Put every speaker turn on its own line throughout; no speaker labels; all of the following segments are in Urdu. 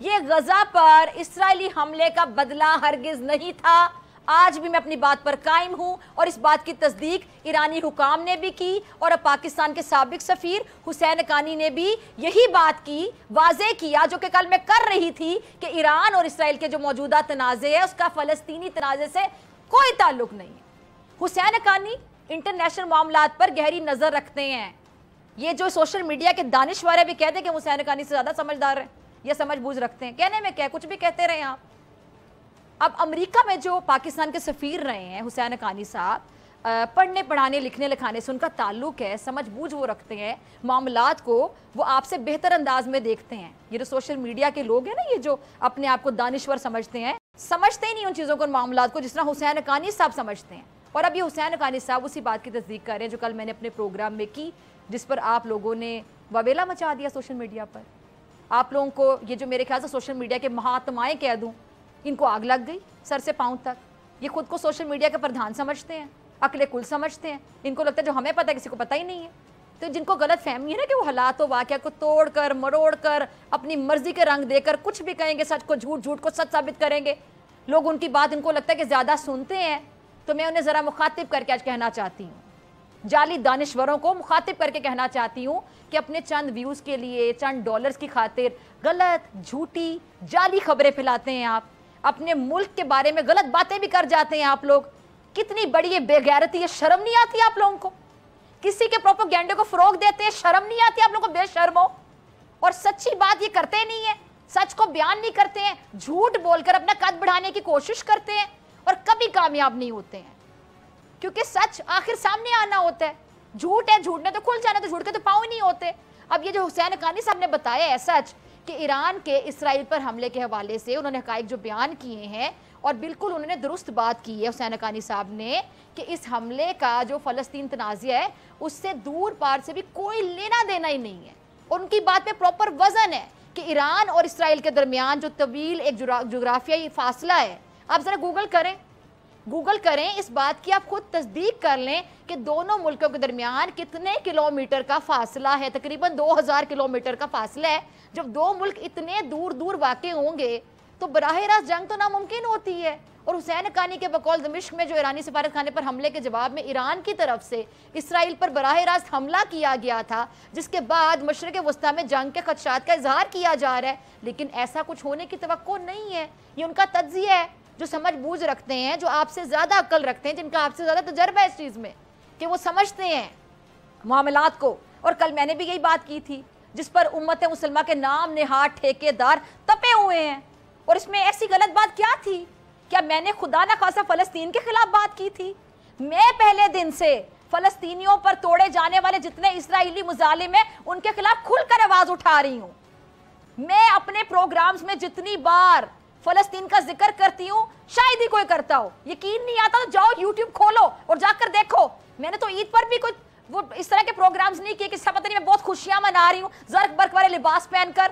یہ غزہ پر اسرائیلی حملے کا بدلہ ہرگز نہیں تھا. آج بھی میں اپنی بات پر قائم ہوں اور اس بات کی تصدیق ایرانی حکام نے بھی کی اور اب پاکستان کے سابق سفیر حسین حقانی نے بھی یہی بات کی, واضح کیا جو کہ کل میں کر رہی تھی کہ ایران اور اسرائیل کے جو موجودہ تنازع ہے اس کا فلسطینی تنازع سے کوئی تعلق نہیں ہے. حسین حقانی انٹرنیشنل معاملات پر گہری نظر رکھتے ہیں. یہ جو سوشل میڈیا کے دانشور بھی کہتے ہیں کہ حسین حقانی سے زیادہ سمجھدار ہیں یا سمجھ بوجھ رکھتے ہیں, کہنے میں کیا, کچھ بھی کہتے رہے آپ. اب امریکہ میں جو پاکستان کے سفیر رہے ہیں حسین حقانی صاحب, پڑھنے پڑھانے لکھنے لکھانے سے ان کا تعلق ہے, سمجھ بوجھ وہ رکھتے ہیں, معاملات کو وہ آپ سے بہتر انداز میں دیکھتے ہیں. یہ جو سوشل میڈیا کے لوگ ہیں نا, یہ جو اپنے آپ کو دانشور سمجھتے ہیں, سمجھتے ہی نہیں ان چیزوں کو, معاملات کو, جس طرح حسین حقانی صاحب سمجھتے ہیں. اور اب یہ حسین حقانی صاحب اسی بات کی تصدیق کر رہے ہیں جو کل میں نے اپنے پروگرام میں کی, جس پر آپ لوگوں نے وبیلا مچا دیا سوشل میڈیا پر. آپ لوگوں کو یہ جو میرے خیال سے سوشل میڈیا کے مہاتمائیں کہہ دوں, ان کو آگ لگ گئی سر سے پاؤں تک. یہ خود کو سوشل میڈیا کے پردھان سمجھتے ہیں, عقل کل سمجھتے ہیں. ان کو لگتا ہے جو ہمیں پتہ ہے کسی کو پتہ ہی نہیں ہے. تو جن کو غلط فہمی ہے نا کہ وہ حالات و واقعہ کو توڑ کر مروڑ کر اپنی مرضی کے رنگ دے کر کچھ بھی کہیں گے, سچ کو جھوٹ, جھوٹ کو سچ ثابت کریں گے. لوگ ان کی بات ان کو لگتا ہے کہ زیادہ سنتے ہیں. تو میں انہیں ذرا مخاطب کر کے آج کہنا چاہتی ہوں, جعلی دانشوروں کو مخاطب کر کے کہنا چاہتی ہوں کہ اپنے چند ویوز کے لیے, چند ڈالرز کی خاطر غلط, جھوٹی, جعلی خبریں پھیلاتے ہیں آپ. اپنے ملک کے بارے میں غلط باتیں بھی کر جاتے ہیں آپ لوگ. کتنی بڑی یہ بے غیرتی ہے, شرم نہیں آتی آپ لوگوں کو؟ کسی کے پروپیگنڈے کو فروغ دیتے ہیں, شرم نہیں آتی آپ لوگوں کو؟ بے شرم ہو. اور سچی بات یہ کرتے نہیں ہیں, سچ کو بیان نہیں کرتے ہیں, جھوٹ بول کر اپنا قد بڑھانے کی کوشش کرتے ہیں اور کبھی کامیاب نہیں ہوتے ہیں, کیونکہ سچ آخر سامنے آنا ہوتا ہے. جھوٹ ہے, جھوٹ نے تو کھل جانا, تو جھوٹ کے تو پاؤں ہی نہیں ہوتے. اب یہ جو حسین حقانی صاحب نے بتایا ہے سچ کہ ایران کے اسرائیل پر حملے کے حوالے سے انہوں نے حقائق جو بیان کیے ہیں, اور بالکل انہوں نے درست بات کی ہے حسین حقانی صاحب نے کہ اس حملے کا جو فلسطین تنازع ہے اس سے دور پار سے بھی کوئی لینا دینا ہی نہیں ہے. اور ان کی بات میں پراپر وزن ہے کہ ایران اور اسرائیل کے درمیان جو طویل ایک جغرافیائی فاصلہ ہے, آپ ذرا گوگل کریں اس بات کی, آپ خود تصدیق کر لیں کہ دونوں ملکوں کے درمیان کتنے کلومیٹر کا فاصلہ ہے. تقریباً 2000 کلومیٹر کا فاصلہ ہے. جب دو ملک اتنے دور دور واقع ہوں گے تو براہ راست جنگ تو ناممکن ہوتی ہے. اور حسین حقانی کے بقول دمشق میں جو ایرانی سفارت خانے پر حملے کے جواب میں ایران کی طرف سے اسرائیل پر براہ راست حملہ کیا گیا تھا, جس کے بعد مشرق وسطیٰ میں جنگ کے خدشات کا اظہار کیا جا رہا ہے, لیکن ایسا کچھ ہونے کی توقع نہیں ہے. یہ ان کا تجزیہ ہے, جو سمجھ بوجھ رکھتے ہیں, جو آپ سے زیادہ عقل رکھتے ہیں, جن کا آپ سے زیادہ تجربہ ہے اس چیز میں, کہ وہ سمجھتے ہیں معاملات کو. اور کل میں نے بھی یہی بات کی تھی جس پر امت مسلمہ کے نام نہاد ٹھیکیدار تپے ہوئے ہیں. اور اس میں ایسی غلط بات کیا تھی؟ کیا میں نے خدا نہ خواستہ فلسطین کے خلاف بات کی تھی؟ میں پہلے دن سے فلسطینیوں پر توڑے جانے والے جتنے اسرائیلی مظالم ہیں ان کے خلاف کھل کر آواز اٹھا رہی ہوں. میں اپنے پروگرامز میں جتنی بار فلسطین کا ذکر کرتی ہوں, شاید ہی کوئی کرتا ہو. یقین نہیں آتا تو جاؤ یوٹیوب کھولو اور جا کر دیکھو. میں نے تو عید پر بھی کوئی وہ اس طرح کے پروگرامز نہیں کیے کہ سب پتہ نہیں میں بہت خوشیاں منا رہی ہوں زرق برق والے لباس پہن کر.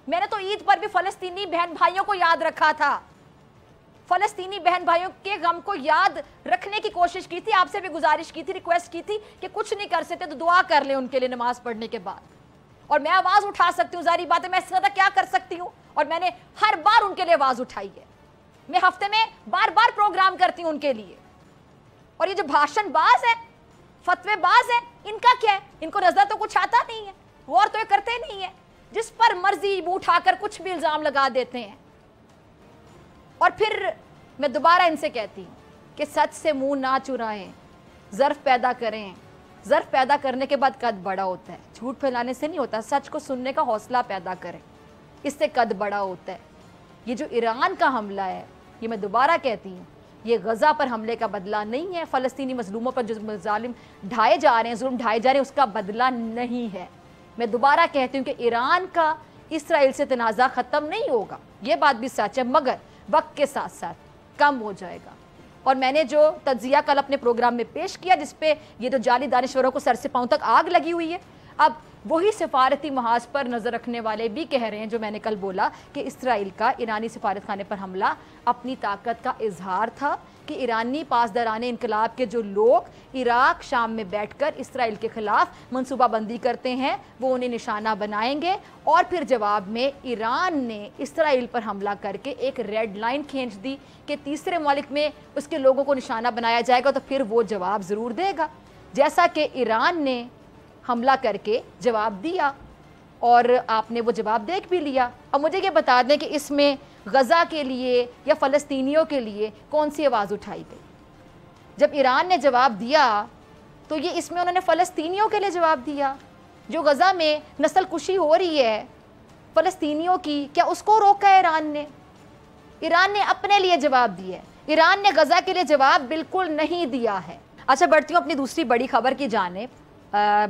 میں نے تو عید پر بھی فلسطینی بہن بھائیوں کو یاد رکھا تھا, فلسطینی بہن بھائیوں کے غم کو یاد رکھنے کی کوشش کی تھی. آپ سے بھی گزارش کی تھی, ریکویسٹ کی تھی کہ کچھ نہیں کر سکتے تو دعا کر لیں ان کے لیے نماز پڑھنے کے بعد. اور میں آواز اٹھا سکتی ہوں, ظاہری بات ہے, میں اس طرح کیا کر سکتی ہوں, اور میں نے ہر بار ان کے لیے آواز اٹھائی ہے. میں ہفتے میں بار بار پروگرام کرتی ہوں ان کے لیے. اور یہ جو بھاشن باز ہے, فتوے باز ہیں, ان کا کیا ہے؟ ان کو نظر تو کچھ آتا نہیں ہے, غور تو یہ کرتے نہیں ہیں, جس پر مرضی اٹھا کر کچھ بھی الزام لگا دیتے ہیں. اور پھر میں دوبارہ ان سے کہتی ہوں کہ سچ سے منہ نہ چرائیں, ظرف پیدا کریں. ظرف پیدا کرنے کے بعد قد بڑا ہوتا ہے, جھوٹ پھیلانے سے نہیں ہوتا. سچ کو سننے کا حوصلہ پیدا کریں, اس سے قد بڑا ہوتا ہے. یہ جو ایران کا حملہ ہے, یہ میں دوبارہ کہتی ہوں, یہ غزہ پر حملے کا بدلہ نہیں ہے. فلسطینی مظلوموں پر جو ظالم ڈھائے جا رہے ہیں, ظلم ڈھائے جا رہے ہیں, اس کا بدلہ نہیں ہے. میں دوبارہ کہتی ہوں کہ ایران کا اسرائیل سے تنازع ختم نہیں ہوگا, یہ بات بھی سچ ہے, مگر وقت کے ساتھ ساتھ کم ہو جائے گا. اور میں نے جو تجزیہ کل اپنے پروگرام میں پیش کیا, جس پہ یہ جو جعلی دانشوروں کو سر سے پاؤں تک آگ لگی ہوئی ہے, اب وہی سفارتی محاذ پر نظر رکھنے والے بھی کہہ رہے ہیں جو میں نے کل بولا کہ اسرائیل کا ایرانی سفارت خانے پر حملہ اپنی طاقت کا اظہار تھا, کہ ایرانی پاسداران انقلاب کے جو لوگ عراق شام میں بیٹھ کر اسرائیل کے خلاف منصوبہ بندی کرتے ہیں وہ انہیں نشانہ بنائیں گے، اور پھر جواب میں ایران نے اسرائیل پر حملہ کر کے ایک ریڈ لائن کھینچ دی کہ تیسرے ملک میں اس کے لوگوں کو نشانہ بنایا جائے گا تو پھر وہ جواب ضرور دے گا، جیسا کہ ایران نے حملہ کر کے جواب دیا اور آپ نے وہ جواب دیکھ بھی لیا۔ اب مجھے یہ بتا دیں کہ اس میں غزہ کے لیے یا فلسطینیوں کے لیے کون سی آواز اٹھائی گئی؟ جب ایران نے جواب دیا تو یہ اس میں انہوں نے فلسطینیوں کے لیے جواب دیا۔ جو غزہ میں نسل کشی ہو رہی ہے فلسطینیوں کی، کیا اس کو روکا ہے ایران نے؟ ایران نے اپنے لیے جواب دیا ہے، ایران نے غزہ کے لیے جواب بالکل نہیں دیا ہے۔ اچھا بڑھتی ہوں اپنی دوسری بڑی خبر کی جانب۔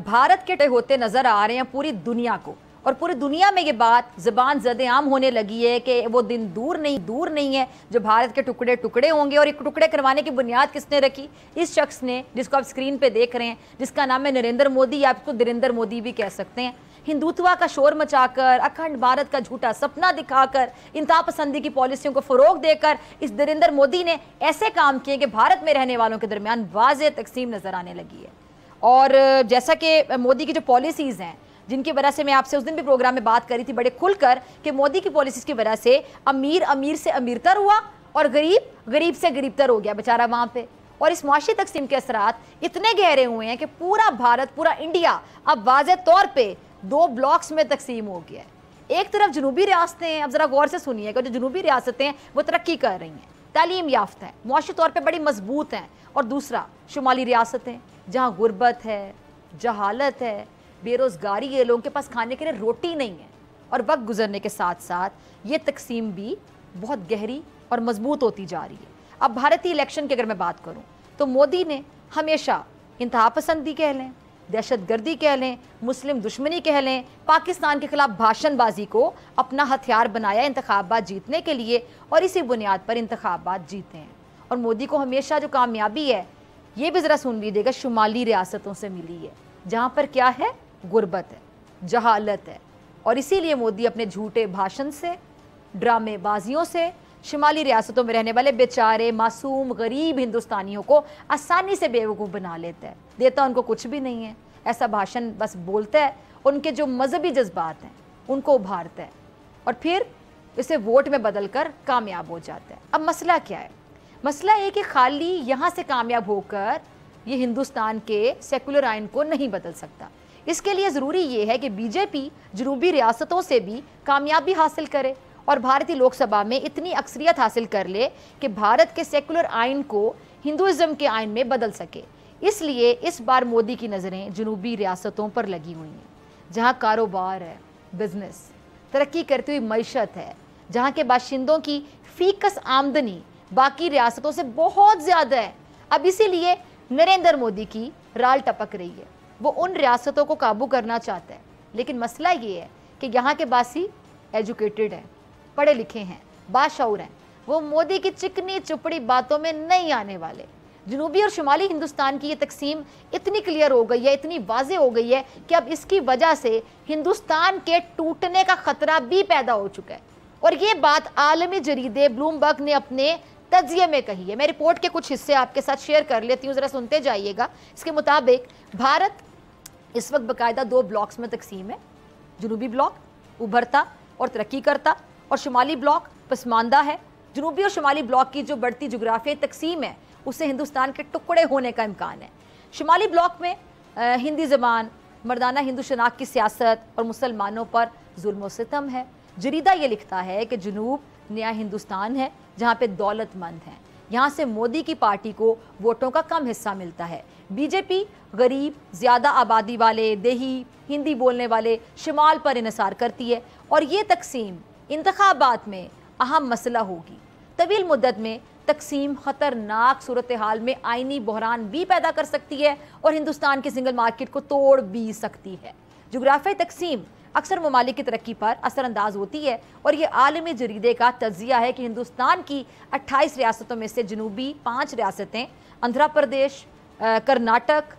بھارت کے ہوتے نظر آ رہے ہیں پوری دنیا کو، اور پوری دنیا میں یہ بات زبان زد عام ہونے لگی ہے کہ وہ دن دور نہیں ہے جو بھارت کے ٹکڑے ٹکڑے ہوں گے، اور ایک ٹکڑے کروانے کی بنیاد کس نے رکھی؟ اس شخص نے جس کو آپ اسکرین پہ دیکھ رہے ہیں، جس کا نام ہے نریندر مودی، یا آپ اس کو دریندر مودی بھی کہہ سکتے ہیں۔ ہندوتوا کا شور مچا کر، اکھنڈ بھارت کا جھوٹا سپنا دکھا کر، انتہا پسندی کی پالیسیوں کو فروغ دے کر اس دریندر مودی نے ایسے کام کیے کہ بھارت میں رہنے والوں کے درمیان واضح تقسیم نظر آنے لگی ہے۔ اور جیسا کہ مودی کی جو پالیسیز ہیں جن کی وجہ سے میں آپ سے اس دن بھی پروگرام میں بات کری تھی بڑے کھل کر کہ مودی کی پالیسیز کی وجہ سے امیر سے امیرتر ہوا اور غریب سے غریب تر ہو گیا بیچارہ وہاں پہ، اور اس معاشی تقسیم کے اثرات اتنے گہرے ہوئے ہیں کہ پورا بھارت، پورا انڈیا اب واضح طور پہ 2 بلاکس میں تقسیم ہو گیا ہے۔ ایک طرف جنوبی ریاستیں ہیں، اب ذرا غور سے سنیے کہ جو جنوبی ریاستیں ہیں وہ ترقی کر رہی ہیں، تعلیم یافتہ ہیں، معاشی طور پہ بڑی مضبوط ہیں، اور دوسرا شمالی ریاستیں جہاں غربت ہے، جہالت ہے، بے روزگاری ہے، لوگوں کے پاس کھانے کے لیے روٹی نہیں ہے، اور وقت گزرنے کے ساتھ ساتھ یہ تقسیم بھی بہت گہری اور مضبوط ہوتی جا رہی ہے۔ اب بھارتی الیکشن کی اگر میں بات کروں تو مودی نے ہمیشہ انتہا پسندی کہہ لیں، دہشت گردی کہہ لیں، مسلم دشمنی کہہ لیں، پاکستان کے خلاف بھاشن بازی کو اپنا ہتھیار بنایا انتخابات جیتنے کے لیے، اور اسی بنیاد پر انتخابات جیتے ہیں۔ اور مودی کو ہمیشہ جو کامیابی ہے یہ بھی ذرا سن لیجیے گا شمالی ریاستوں سے ملی ہے، جہاں پر کیا ہے؟ غربت ہے، جہالت ہے، اور اسی لیے مودی اپنے جھوٹے بھاشن سے، ڈرامے بازیوں سے شمالی ریاستوں میں رہنے والے بیچارے معصوم غریب ہندوستانیوں کو آسانی سے بیوقوف بنا لیتا ہے، دیتا ان کو کچھ بھی نہیں ہے، ایسا بھاشن بس بولتا ہے، ان کے جو مذہبی جذبات ہیں ان کو ابھارتا ہے، اور پھر اسے ووٹ میں بدل کر کامیاب ہو جاتا ہے۔ اب مسئلہ کیا ہے؟ مسئلہ یہ کہ خالی یہاں سے کامیاب ہو کر یہ ہندوستان کے سیکولر آئین کو نہیں بدل سکتا، اس کے لیے ضروری یہ ہے کہ بی جے پی جنوبی ریاستوں سے بھی کامیابی حاصل کرے اور بھارتی لوک سبھا میں اتنی اکثریت حاصل کر لے کہ بھارت کے سیکولر آئین کو ہندوازم کے آئین میں بدل سکے۔ اس لیے اس بار مودی کی نظریں جنوبی ریاستوں پر لگی ہوئی ہیں، جہاں کاروبار ہے، بزنس، ترقی کرتی ہوئی معیشت ہے، جہاں کے باشندوں کی فیکس آمدنی باقی ریاستوں سے بہت زیادہ ہے۔ اب اسی لیے نریندر مودی کی رال ٹپک رہی ہے، وہ ان ریاستوں کو قابو کرنا چاہتا ہے، لیکن مسئلہ یہ ہے کہ یہاں کے باسی ایجوکیٹڈ ہیں، پڑھے لکھے ہیں، باشعور ہیں، وہ مودی کی چکنی چپڑی باتوں میں نہیں آنے والے۔ جنوبی اور شمالی ہندوستان کی یہ تقسیم اتنی کلیئر ہو گئی ہے، اتنی واضح ہو گئی ہے کہ اب اس کی وجہ سے ہندوستان کے ٹوٹنے کا خطرہ بھی پیدا ہو چکا ہے، اور یہ بات عالمی جریدے بلومبرگ نے اپنے تجزیے میں کہی ہے۔ میں رپورٹ کے کچھ حصے آپ کے ساتھ شیئر کر لیتی ہوں، ذرا سنتے جائیے گا۔ اس کے مطابق بھارت اس وقت باقاعدہ 2 بلاکس میں تقسیم ہے، جنوبی بلاک ابھرتا اور ترقی کرتا، اور شمالی بلاک پسماندہ ہے۔ جنوبی اور شمالی بلاک کی جو بڑھتی جغرافیائی تقسیم ہے اس سے ہندوستان کے ٹکڑے ہونے کا امکان ہے۔ شمالی بلاک میں ہندی زبان، مردانہ ہندو شناخت کی سیاست اور مسلمانوں پر ظلم و ستم ہے۔ جریدہ یہ لکھتا ہے کہ جنوب نیا ہندوستان ہے جہاں پہ دولت مند ہیں، یہاں سے مودی کی پارٹی کو ووٹوں کا کم حصہ ملتا ہے۔ بی جے پی غریب، زیادہ آبادی والے، دیہی، ہندی بولنے والے شمال پر انحصار کرتی ہے، اور یہ تقسیم انتخابات میں اہم مسئلہ ہوگی۔ طویل مدت میں تقسیم خطرناک صورتحال میں آئینی بحران بھی پیدا کر سکتی ہے اور ہندوستان کی سنگل مارکیٹ کو توڑ بھی سکتی ہے۔ جغرافیائی تقسیم اکثر ممالک کی ترقی پر اثر انداز ہوتی ہے، اور یہ عالمی جریدے کا تجزیہ ہے کہ ہندوستان کی 28 ریاستوں میں سے جنوبی 5 ریاستیں آندھرا پردیش، کرناٹک،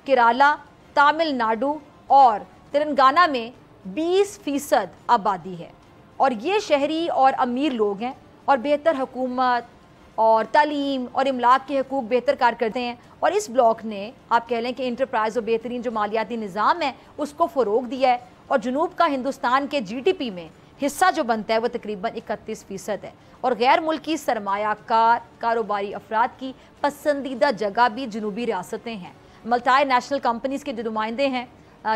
کیرالا، تامل ناڈو اور تلنگانہ میں 20% آبادی ہے، اور یہ شہری اور امیر لوگ ہیں، اور بہتر حکومت، اور تعلیم اور املاک کے حقوق بہتر کار کرتے ہیں، اور اس بلاک نے آپ کہہ لیں کہ انٹرپرائز اور بہترین جو مالیاتی نظام ہے اس کو فروغ دیا ہے، اور جنوب کا ہندوستان کے جی ڈی پی میں حصہ جو بنتا ہے وہ تقریباً 31% ہے، اور غیر ملکی سرمایہ کار کاروباری افراد کی پسندیدہ جگہ بھی جنوبی ریاستیں ہیں۔ ملٹائی نیشنل کمپنیز کے جو نمائندے ہیں،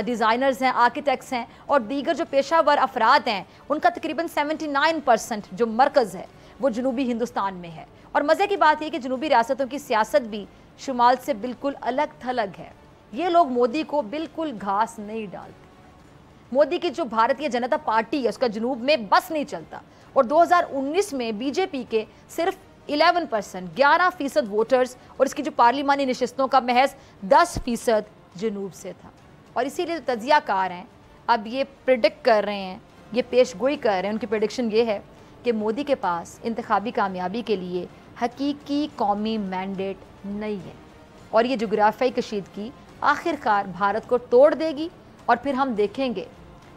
ڈیزائنرز ہیں، آرکیٹیکٹس ہیں اور دیگر جو پیشہ ور افراد ہیں، ان کا تقریباً 79% جو مرکز ہے وہ جنوبی ہندوستان میں ہے۔ اور مزے کی بات یہ کہ جنوبی ریاستوں کی سیاست بھی شمال سے بالکل الگ تھلگ ہے۔ یہ لوگ مودی کو بالکل گھاس نہیں ڈالتے۔ مودی کی جو بھارتیہ جنتا پارٹی ہے اس کا جنوب میں بس نہیں چلتا، اور 2019 میں بی جے پی کے صرف 11% ووٹرز اور اس کی جو پارلیمانی نشستوں کا محض 10% جنوب سے تھا۔ اور اسی لیے تجزیہ کار ہیں اب یہ پریڈکٹ کر رہے ہیں، یہ پیش گوئی کر رہے ہیں، ان کی پریڈکشن یہ ہے کہ مودی کے پاس انتخابی کامیابی کے لیے حقیقی قومی مینڈیٹ نہیں ہے، اور یہ جغرافیائی کشیدگی آخر کار بھارت کو توڑ دے گی، اور پھر ہم دیکھیں گے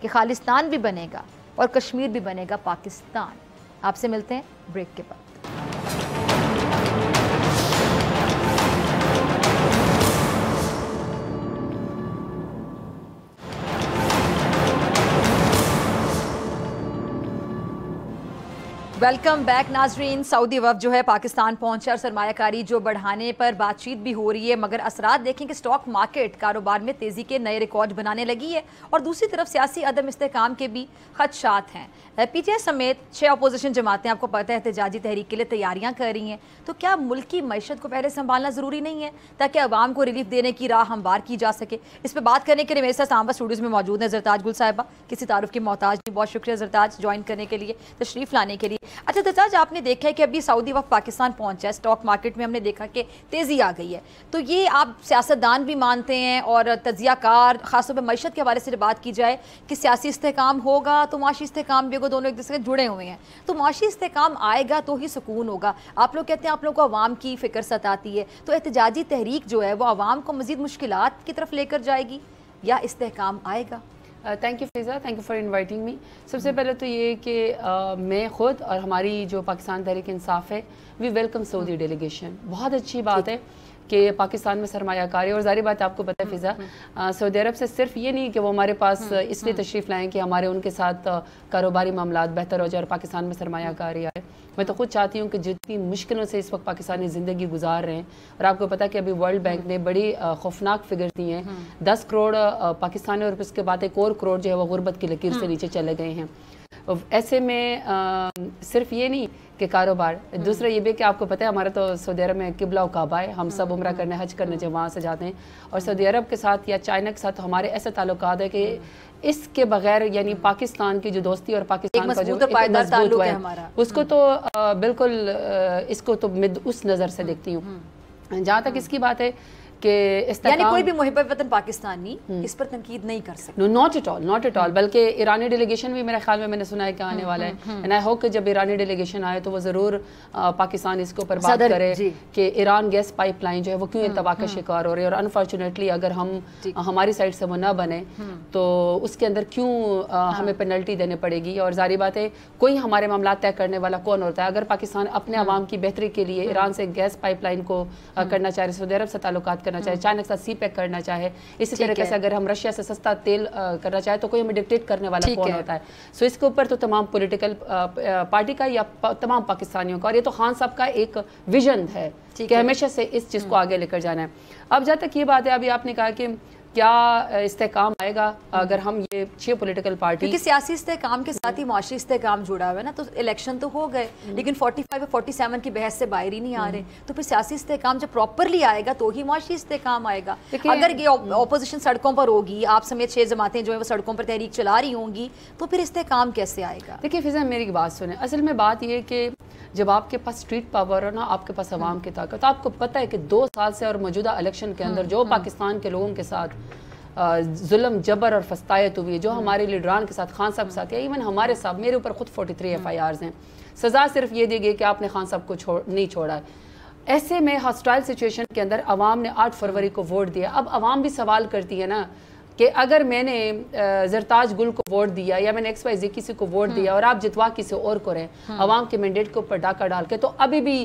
کہ خالستان بھی بنے گا اور کشمیر بھی بنے گا پاکستان۔ آپ سے ملتے ہیں بریک کے بعد۔ ویلکم بیک ناظرین۔ سعودی وفد جو ہے پاکستان پہنچا اور سرمایہ کاری جو بڑھانے پر بات چیت بھی ہو رہی ہے، مگر اثرات دیکھیں کہ سٹاک مارکیٹ کاروبار میں تیزی کے نئے ریکارڈ بنانے لگی ہے، اور دوسری طرف سیاسی عدم استحکام کے بھی خدشات ہیں۔ پی ٹی آئی سمیت 6 اپوزیشن جماعتیں آپ کو پتہ ہے احتجاجی تحریک کے لیے تیاریاں کر رہی ہیں، تو کیا ملک کی معیشت کو پہلے سنبھالنا ضروری نہیں ہے تاکہ عوام کو ریلیف دینے کی راہ ہموار کی جا سکے؟ اس پہ بات کرنے کے لیے میرے ساتھ سامبا اسٹوڈیوز میں موجود ہیں زرتاج گل صاحبہ، کسی تعارف کی محتاج نہیں، بہت شکریہ زرتاج جوائن کرنے کے لیے، تشریف لانے کے لیے۔ اچھا زرتاج، آپ نے دیکھا ہے کہ ابھی سعودی وفد پاکستان پہنچا ہے، سٹاک مارکیٹ میں ہم نے دیکھا کہ تیزی آ گئی ہے، تو یہ آپ سیاستدان بھی مانتے ہیں اور تجزیہ کار خاص طور پہ معیشت کے حوالے سے بات کی جائے کہ سیاسی استحکام ہوگا تو معاشی استحکام بھی ہوگا، دونوں ایک دوسرے سے جڑے ہوئے ہیں، تو معاشی استحکام آئے گا تو ہی سکون ہوگا۔ آپ لوگ کہتے ہیں آپ لوگوں کو عوام کی فکر ستاتی ہے، تو احتجاجی تحریک جو ہے وہ عوام کو مزید مشکلات کی طرف لے کر جائے گی یا استحکام آئے گا؟
Thank you Faiza, thank you for inviting me. سب سے پہلے تو یہ کہ میں خود اور ہماری جو پاکستان تحریک انصاف ہے، وی ویلکم سعودی ڈیلیگیشن۔ بہت اچھی بات ہے کہ پاکستان میں سرمایہ کاری، اور ظاہری بات آپ کو پتہ ہے فضا، سعودی عرب سے صرف یہ نہیں کہ وہ ہمارے پاس اس لیے تشریف لائیں کہ ہمارے ان کے ساتھ کاروباری معاملات بہتر ہو جائے اور پاکستان میں سرمایہ کاری آئے۔ میں تو خود چاہتی ہوں کہ جتنی مشکلوں سے اس وقت پاکستانی زندگی گزار رہے ہیں، اور آپ کو پتہ کہ ابھی ورلڈ بینک نے بڑی خوفناک فگر دی ہیں، 10 کروڑ پاکستانی اور اس کے بعد 1 اور کروڑ جو ہے وہ غربت کی لکیر سے نیچے چلے گئے ہیں۔ ایسے میں صرف یہ نہیں کہ کاروبار، دوسرا یہ بھی کہ آپ کو پتہ ہے ہمارا تو سعودی عرب میں قبلہ و کعبہ ہے، ہم سب عمرہ کرنے حج کرنے جب وہاں سے جاتے ہیں، اور سعودی عرب کے ساتھ یا چائنا کے ساتھ ہمارے ایسے تعلقات ہیں کہ اس کے بغیر یعنی پاکستان کی جو دوستی اور پاکستان کا جو
پائیدار تعلق ہے ہمارا،
اس کو تو بالکل اس کو تو میں اس نظر سے دیکھتی ہوں۔ جہاں تک اس کی بات ہے کہ
یعنی کوئی بھی محب وطن پاکستانی اس پر تنقید نہیں کر سکتا؟
ناٹ ایٹ آل، بلکہ ایرانی ڈیلیگیشن بھی میرے خیال میں نے سنا ہے کہ آنے والا ہے، اینڈ آئی ہوپ کہ جب ایرانی ڈیلیگیشن آئے تو وہ ضرور پاکستان اس کے اوپر بات کرے کہ ایران گیس پائپ لائن جو ہے وہ کیوں التوا کا شکار ہو رہی ہے، اور انفارچونیٹلی اگر ہماری سائڈ سے وہ نہ بنے تو اس کے اندر کیوں ہمیں پینلٹی دینے پڑے گی، اور ظاہری بات ہے کوئی ہمارے معاملات طے کرنے والا کون ہوتا ہے؟ اگر پاکستان اپنے عوام کی بہتری کے لیے ایران سے گیس پائپ لائن کو کرنا چاہے، سعودی عرب سے تعلقات کرنا چاہے، چائنا کے ساتھ سی پیک کرنا چاہے، اسی طریقے سے اگر ہم رشیا سے سستا تیل کرنا چاہے تو کوئی ہمیں ڈکٹیٹ کرنے والا کون ہوتا ہے؟ سو اس کے اوپر تو تمام پولیٹیکل پارٹی کا یا تمام پاکستانیوں کا، اور یہ تو خان صاحب کا ایک ویژن ہے کہ ہمیشہ سے اس چیز کو آگے لے کر جانا ہے۔ اب جہاں تک یہ بات ہے، ابھی آپ نے کہا کہ کیا استحکام آئے گا اگر ہم یہ 6 پولیٹیکل پارٹی،
کیونکہ سیاسی استحکام کے ساتھ ہی معاشی استحکام جڑا ہوا ہے نا، تو الیکشن تو ہو گئے لیکن 45 اور 47 کی بحث سے باہر ہی نہیں آ رہے، تو پھر سیاسی استحکام جب پراپرلی آئے گا تو ہی معاشی استحکام آئے گا۔ اگر یہ اپوزیشن سڑکوں پر ہوگی، آپ سمیت 6 جماعتیں جو ہیں وہ سڑکوں پر تحریک چلا رہی ہوں گی، تو پھر استحکام کیسے آئے گا؟
دیکھیے فضا، میری بات سنیں، اصل میں بات یہ ہے کہ جب آپ کے پاس اسٹریٹ پاور ہے نا، آپ کے پاس عوام کی طاقت، آپ کو پتہ ہے کہ 2 سال سے اور موجودہ الیکشن کے اندر جو پاکستان کے لوگوں کے ساتھ ظلم جبر اور فسطائیت ہوئی ہے، جو ہمارے لیڈران کے ساتھ، خان صاحب کے ساتھ، یا ایون ہمارے ساتھ، میرے اوپر خود 43 FIRs ہیں، سزا صرف یہ دی گئی کہ آپ نے خان صاحب کو نہیں چھوڑا ہے۔ ایسے میں ہاسٹائل سچویشن کے اندر عوام نے 8 فروری کو ووٹ دیا۔ اب عوام بھی سوال کرتی ہے نا کہ اگر میں نے زرتاج گل کو ووٹ دیا یا میں نے XYZ کسی کو ووٹ دیا اور آپ جتوا کسی اور کو رہے عوام کے مینڈیٹ کے اوپر ڈاکہ ڈال کے، تو ابھی بھی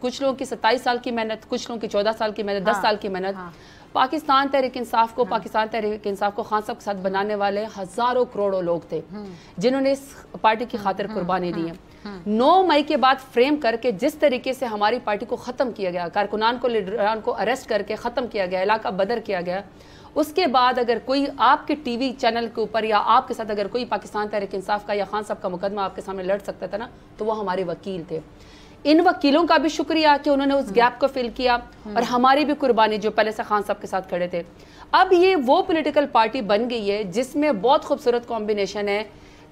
کچھ لوگوں کی 27 سال کی محنت, کچھ لوگوں کی 14 سال کی محنت, 10 سال کی محنت. پاکستان تحریک انصاف کو پاکستان تحریک انصاف کو خان صاحب کے ساتھ بنانے والے ہزاروں کروڑوں لوگ تھے جنہوں نے اس پارٹی کی خاطر قربانی دی ہے. 9 مئی کے بعد فریم کر کے جس طریقے سے ہماری پارٹی کو ختم کیا گیا, کارکنان کو, لیڈران کو اریسٹ کر کے ختم کیا گیا, علاقہ بدر کیا گیا, اس کے بعد اگر کوئی آپ کے ٹی وی چینل کے اوپر یا آپ کے ساتھ اگر کوئی پاکستان تحریک انصاف کا یا خان صاحب کا مقدمہ آپ کے سامنے لڑ سکتا تھا نا, تو وہ ہمارے وکیل تھے. ان وکیلوں کا بھی شکریہ کہ انہوں نے اس گیپ کو فل کیا, اور ہماری بھی قربانی جو پہلے سے خان صاحب کے ساتھ کھڑے تھے. اب یہ وہ پولیٹیکل پارٹی بن گئی ہے جس میں بہت خوبصورت کمبینیشن ہے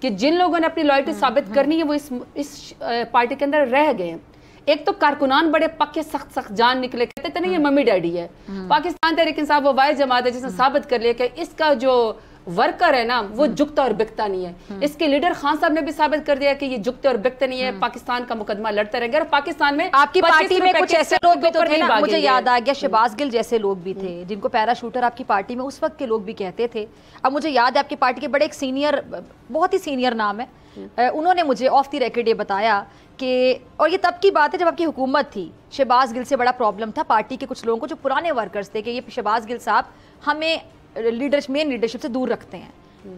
کہ جن لوگوں نے اپنی لائلٹی ثابت کرنی ہے وہ اس پارٹی کے اندر رہ گئے ہیں. ایک تو کارکنان بڑے پکے سخت جان نکلے, کہتے تھے نا یہ ممی ڈیڈی ہے. پاکستان تحریک انصاف وہ واحد جماعت ہے جس نے ثابت کر لیا کہ اس کا جو ورکر ہے نا وہ جھکتا اور بکتا نہیں ہے. اس کے لیڈر خان صاحب نے بھی ثابت کر دیا کہ یہ جھکتے اور بکتے نہیں ہے, پاکستان کا مقدمہ لڑتے رہیں گے. اور پاکستان میں
آپ کی پارٹی میں کچھ ایسے لوگ بھی تو تھے نا, مجھے یاد آ گیا شہباز گل جیسے لوگ بھی تھے جن کو پیرا شوٹر آپ کی پارٹی میں اس وقت کے لوگ بھی کہتے تھے. اب مجھے یاد ہے آپ کی پارٹی کے بڑے ایک سینئر, بہت ہی سینئر نام ہے, انہوں نے مجھے آف دی ریکارڈ یہ بتایا کہ, اور یہ تب کی بات ہے جب آپ کی حکومت تھی, شہباز گل سے بڑا پرابلم تھا پارٹی کے کچھ لوگوں کو جو پرانے ورکرز تھے کہ یہ شہباز گل صاحب ہمیں مین لیڈرشپ سے دور رکھتے ہیں.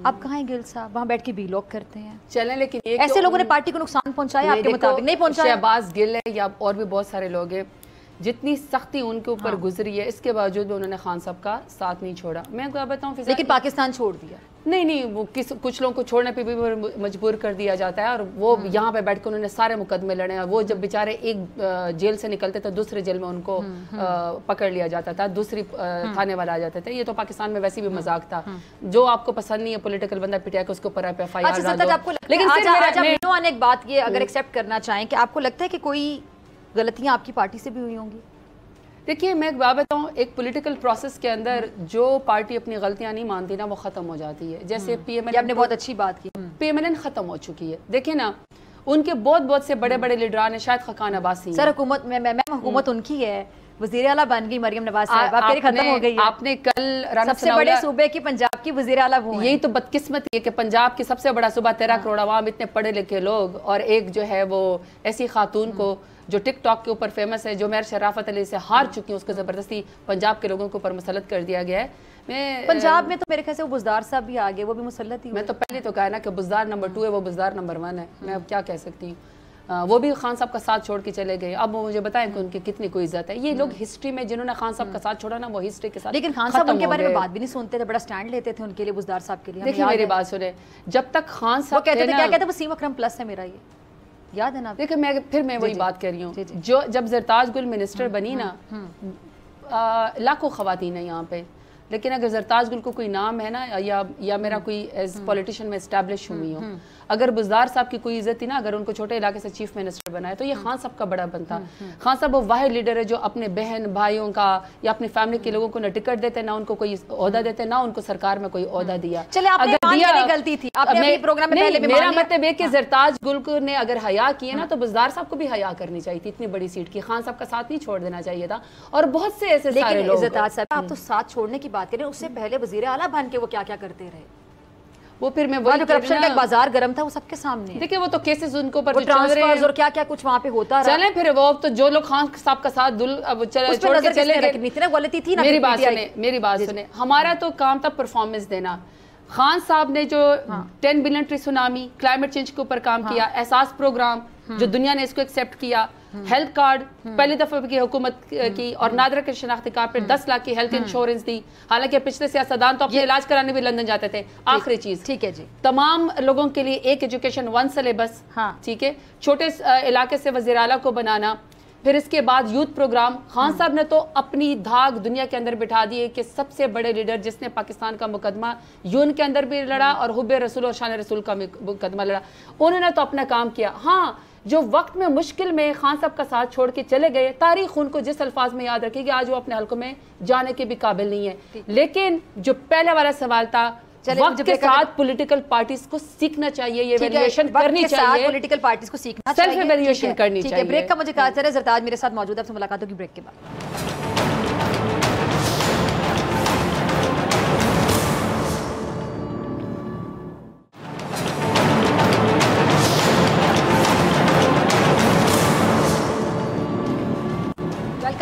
اب کہاں ہیں گل صاحب, وہاں بیٹھ کے بی لوگ کرتے ہیں.
چلیں لیکن
ایسے لوگوں نے پارٹی کو نقصان پہنچایا آپ کے مطابق؟ نہیں پہنچایا.
شہباز گل ہے یا اور بھی بہت سارے لوگ ہیں, جتنی سختی ان کے اوپر گزری ہے اس کے باوجود بھی انہوں نے خان صاحب کا ساتھ نہیں چھوڑا. میں آپ کو بتاؤں
لیکن پاکستان چھوڑ دیا.
نہیں, وہ کچھ لوگوں کو چھوڑنے پہ بھی مجبور کر دیا جاتا ہے, اور وہ یہاں پہ بیٹھ کے انہوں نے سارے مقدمے لڑے ہیں. وہ جب بیچارے ایک جیل سے نکلتے تھے دوسرے جیل میں ان کو پکڑ لیا جاتا تھا, دوسری تھانے والا آ جاتے تھے. یہ تو پاکستان میں ویسے بھی مذاق تھا. جو آپ کو پسند نہیں ہے پولیٹیکل بندہ پٹیا کہ اس کے اوپر آپ ایف آئی آر ڈال دو.
لیکن ایک بات یہ اگر ایکسیپٹ کرنا چاہیں کہ آپ کو لگتا ہے کہ کوئی غلطیاں آپ کی پارٹی سے بھی ہوئی ہوں گی؟
دیکھیے میں ایک بات بتاؤں, ایک پولیٹیکل پروسیس کے اندر جو پارٹی اپنی غلطیاں نہیں مانتی نا وہ ختم ہو جاتی ہے. جیسے پی ایم ایل,
آپ نے بہت اچھی بات کی,
پی ایم ایل این ختم ہو چکی ہے. دیکھیں نا ان کے بہت سے بڑے بڑے لیڈران ہیں, شاید خاقان عباسی
سر حکومت میں حکومت ان کی ہے, وزیر اعلیٰ بن گئی مریم نواز صاحبہ, پھر ختم ہو گئی ہے.
آپ نے کل
سب سے بڑے صوبے کی پنجاب کی وزیر اعلیٰ وہ ہیں.
یہی تو بدقسمتی ہے کہ پنجاب کی سب سے بڑا صوبہ 13 کروڑ عوام, اتنے پڑھے لکھے لوگ, اور ایک جو ہے وہ ایسی خاتون کو جو ٹک ٹاک کے اوپر فیمس ہے, جو میر شرافت علی سے ہار چکی ہیں, اس کو زبردستی پنجاب کے لوگوں کے اوپر مسلط کر دیا گیا ہے.
پنجاب میں تو میرے خیال سے وہ بزدار صاحب بھی آگے, وہ بھی مسلط ہی.
میں تو پہلے تو کہا نا کہ بزدار نمبر 2 ہے, وہ بزدار نمبر 1 ہے. میں اب کیا کہہ سکتی ہوں. وہ بھی خان صاحب کا ساتھ چھوڑ کے چلے گئے. اب وہ مجھے بتائیں کہ ان کی کتنی کوئی عزت ہے. یہ لوگ ہسٹری میں جنہوں نے خان صاحب کا ساتھ چھوڑا نا وہ ہسٹری کے ساتھ,
لیکن خان صاحب ان کے بارے میں بات بھی نہیں سنتے تھے, بڑا سٹینڈ لیتے تھے ان کے لیے, بزدار صاحب کے لیے.
دیکھیں میری بات سنیں, جب تک خان صاحب
کہتے تھے, کیا کہتے ہیں, وسیم اکرم پلس ہے میرا, یہ یاد ہے نا؟
دیکھیں میں وہی بات کر رہی ہوں, جو جب زرتاج گل منسٹر بنی نا, لاکھوں خواتین ہیں یہاں پہ, لیکن اگر زرتاج گل کو کوئی نام ہے نا یا میرا کوئی ایز پولیٹیشین میں اسٹیبلش ہوئی ہوں, اگر بزدار صاحب کی کوئی عزت تھی نا, اگر ان کو چھوٹے علاقے سے چیف منسٹر بنایا تو یہ خان صاحب کا بڑا بنتا. خان صاحب وہ واحد لیڈر ہے جو اپنے بہن بھائیوں کا یا اپنی فیملی کے لوگوں کو نہ ٹکٹ دیتے, نہ ان کو کوئی عہدہ دیتے, نہ ان کو سرکار میں کوئی عہدہ دیا.
چلے آپ نے مان لینے غلطی تھی, آپ نے اپنی پروگرام میں پہلے بھی مان لیا.
میرا مطلب ہے کہ زرتاج گل کو نے اگر حیا کیے نا تو بزدار صاحب کو بھی حیا کرنی چاہیے تھی. اتنی بڑی سیٹ کی خان صاحب کا ساتھ نہیں چھوڑ دینا چاہیے تھا. اور بہت سے ایسے سارے لوگ,
زرتاج صاحب آپ تو ساتھ چھوڑنے کی بات کریں, اس سے پہلے وزیر اعلیٰ بن کے وہ کیا کیا کرتے رہے.
وہ پھر میں وہی
کرپشن کا ایک بازار گرم تھا, وہ سب کے سامنے.
دیکھیں وہ تو کیسز ان کو پر
ٹرانسفرز اور کیا کیا کچھ وہاں پہ ہوتا رہا.
چلیں پھر وہ تو جو لوگ خان صاحب کا ساتھ چھوڑ کے چلے گئے,
غلطی تھی نا.
میری بات سنیں, ہمارا تو کام تھا پرفارمنس دینا. خان صاحب نے جو 10 billion tree tsunami, climate change کے اوپر کام کیا, احساس پروگرام جو دنیا نے اس کو ایکسیپٹ کیا, ہیلتھ کارڈ پہلی دفعہ کی حکومت کی, اور نادرہ کے شناختی کارڈ پہ 10 لاکھ کی ہیلتھ انشورنس دی. حالانکہ پچھلے سیاستدان تو اپنے علاج کرانے بھی لندن جاتے تھے. آخری چیز,
ٹھیک ہے جی,
تمام لوگوں کے لیے ایک ایجوکیشن 1 سلیبس, ٹھیک ہے, چھوٹے علاقے سے وزیر اعلیٰ کو بنانا. پھر اس کے بعد یوتھ پروگرام. خان صاحب نے تو اپنی دھاگ دنیا کے اندر بٹھا دی ہے کہ سب سے بڑے لیڈر جس نے پاکستان کا مقدمہ یون کے اندر بھی لڑا اور حب رسول اور شان رسول کا مقدمہ لڑا, انہوں نے تو اپنا کام کیا. ہاں جو وقت میں مشکل میں خان صاحب کا ساتھ چھوڑ کے چلے گئے, تاریخ ان کو جس الفاظ میں یاد رکھے گی, آج وہ اپنے حلقوں میں جانے کے بھی قابل نہیں ہے. لیکن جو پہلے والا سوال تھا, وقت کے ساتھ پولیٹیکل پارٹیز کو سیکھنا چاہیے, یہ ایویلویشن کرنی چاہیے,
پولیٹیکل پارٹیز کو سیکھنا چاہیے,
سیلف ایویلویشن کرنی چاہیے.
بریک کا مجھے کہا چل رہا ہے, زرتاج میرے ساتھ موجود ہے, آپ سے ملاقات ہوگی بریک کے بعد.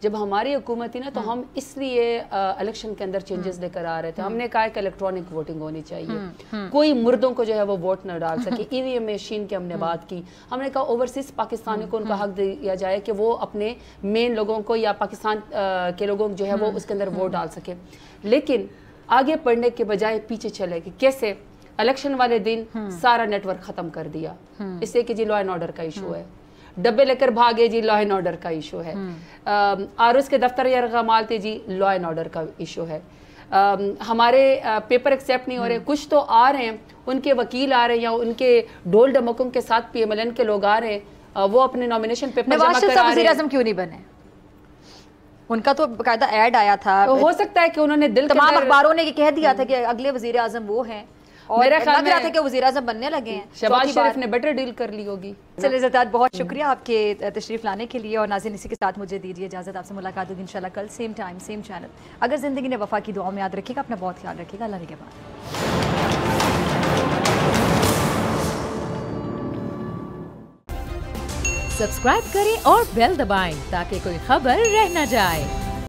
جب ہماری حکومت تھی نا تو ہم اس لیے الیکشن کے اندر چینجز لے کر آ رہے تھے. ہم نے کہا کہ الیکٹرانک ووٹنگ ہونی چاہیے, کوئی مردوں کو جو ہے وہ ووٹ نہ ڈال سکے. ای وی ایم مشین کی ہم نے بات کی. ہم نے کہا اوورسیز پاکستانیوں کو ان کا حق دیا جائے کہ وہ اپنے مین لوگوں کو یا پاکستان کے لوگوں جو ہے وہ اس کے اندر ووٹ ڈال سکے. لیکن آگے پڑھنے کے بجائے پیچھے چلے کہ کیسے الیکشن والے دن سارا نیٹ ورک ختم کر دیا, اس سے کہ جی لا اینڈ آرڈر کا ایشو ہے, ڈبے لے کر بھاگے جی لا اینڈ آرڈر کا ایشو ہے, آرز کے دفتر یرغمال تھے جی لا اینڈ آرڈر کا ایشو ہے, ہمارے پیپر ایکسیپٹ نہیں ہو رہے. کچھ تو آ رہے ہیں, ان کے وکیل آ رہے ہیں یا ان کے ڈول ڈمکوں کے ساتھ پی ایم ایل این کے لوگ آ رہے ہیں, وہ اپنے نومینیشن پیپر جمع کرا رہے ہیں.
نواز شریف وزیر اعظم کیوں نہیں بنے؟ ان کا تو باقاعدہ ایڈ آیا تھا.
ہو سکتا ہے کہ انہوں نے
تمام اخباروں نے یہ کہہ دیا تھا کہ اگلے وزیر اعظم وہ ہیں, اور لگ رہا تھا کہ وزیر اعظم بننے لگے ہیں.
شہباز شریف نے بیٹر ڈیل کر لی ہوگی.
چلے زرتاد, بہت شکریہ آپ کے تشریف لانے کے لیے, اور ناظرین اسی کے ساتھ مجھے دیجیے اجازت. آپ سے ملاقات ہوگی انشاءاللہ کل سیم ٹائم سیم چینل. اگر زندگی نے وفا کی دعاؤں میں یاد رکھیے گا, اپنا بہت خیال رکھیے گا. اللہ نگہبان.
سبسکرائب کریں اور بیل دبائیں تاکہ کوئی خبر رہ نہ جائے.